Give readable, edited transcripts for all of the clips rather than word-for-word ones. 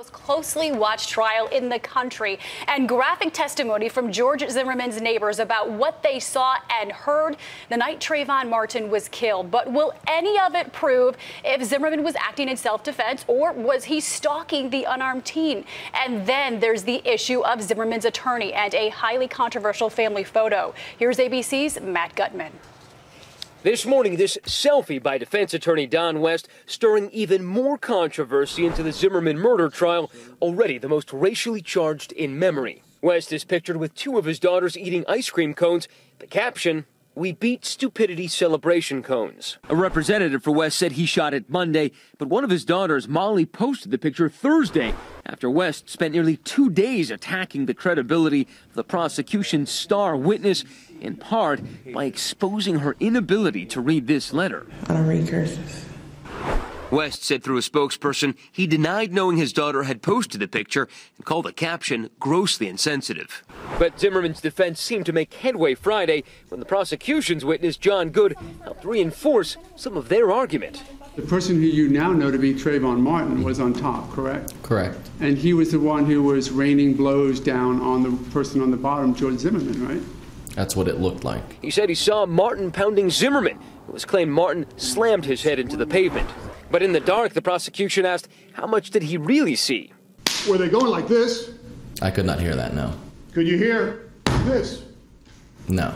Most closely watched trial in the country, and graphic testimony from George Zimmerman's neighbors about what they saw and heard the night Trayvon Martin was killed. But will any of it prove if Zimmerman was acting in self-defense or was he stalking the unarmed teen? And then there's the issue of Zimmerman's attorney and a highly controversial family photo. Here's ABC's Matt Gutman. This morning, this selfie by defense attorney Don West stirring even more controversy into the Zimmerman murder trial, already the most racially charged in memory. West is pictured with two of his daughters eating ice cream cones. The caption, "We beat stupidity celebration cones." A representative for West said he shot it Monday, but one of his daughters, Molly, posted the picture Thursday after West spent nearly 2 days attacking the credibility of the prosecution's star witness, in part by exposing her inability to read this letter. I don't read cursive. West said through a spokesperson he denied knowing his daughter had posted the picture and called the caption grossly insensitive. But Zimmerman's defense seemed to make headway Friday when the prosecution's witness, John Good, helped reinforce some of their argument. The person who you now know to be Trayvon Martin was on top, correct? Correct. And he was the one who was raining blows down on the person on the bottom, George Zimmerman, right? That's what it looked like. He said he saw Martin pounding Zimmerman. It was claimed Martin slammed his head into the pavement. But in the dark, the prosecution asked, how much did he really see? Were they going like this? I could not hear that, no. Could you hear this? No.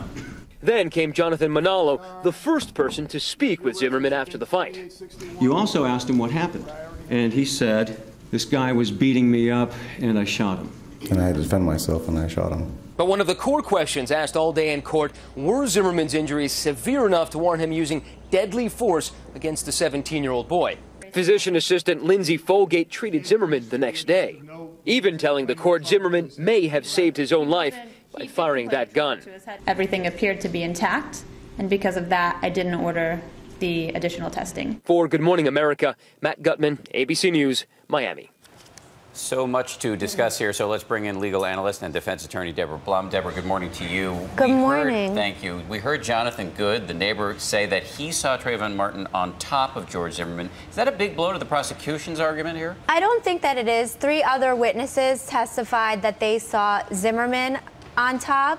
Then came Jonathan Manalo, the first person to speak with Zimmerman after the fight. You also asked him what happened, and he said, this guy was beating me up, and I shot him. And I had to defend myself, and I shot him. But one of the core questions asked all day in court, were Zimmerman's injuries severe enough to warrant him using deadly force against the 17-year-old boy? Physician assistant Lindsay Folgate treated Zimmerman the next day, even telling the court Zimmerman may have saved his own life by firing that gun. Everything appeared to be intact, and because of that, I didn't order the additional testing. For Good Morning America, Matt Gutman, ABC News, Miami. So much to discuss here, so let's bring in legal analyst and defense attorney Deborah Blum. Deborah, good morning to you. Good morning. Thank you. We heard Jonathan Good, the neighbor, say that he saw Trayvon Martin on top of George Zimmerman. Is that a big blow to the prosecution's argument here? I don't think that it is. 3 other witnesses testified that they saw Zimmerman on top.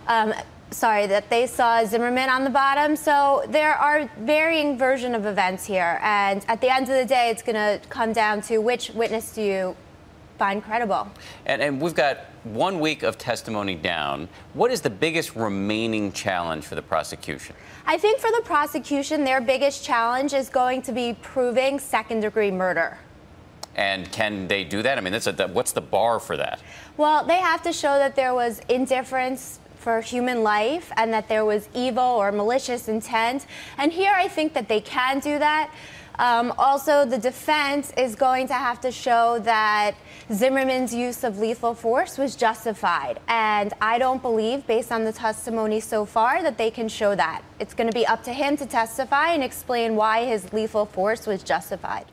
That they saw Zimmerman on the bottom. So there are varying versions of events here. And at the end of the day, it's going to come down to which witness do you find credible. And we've got 1 week of testimony down. What is the biggest remaining challenge for the prosecution? I think for the prosecution, their biggest challenge is going to be proving second-degree murder. And can they do that? I mean, what's the bar for that? Well, they have to show that there was indifference for human life and that there was evil or malicious intent. And here I think that they can do that. Also, the defense is going to have to show that Zimmerman's use of lethal force was justified. And I don't believe, based on the testimony so far, that they can show that. It's going to be up to him to testify and explain why his lethal force was justified.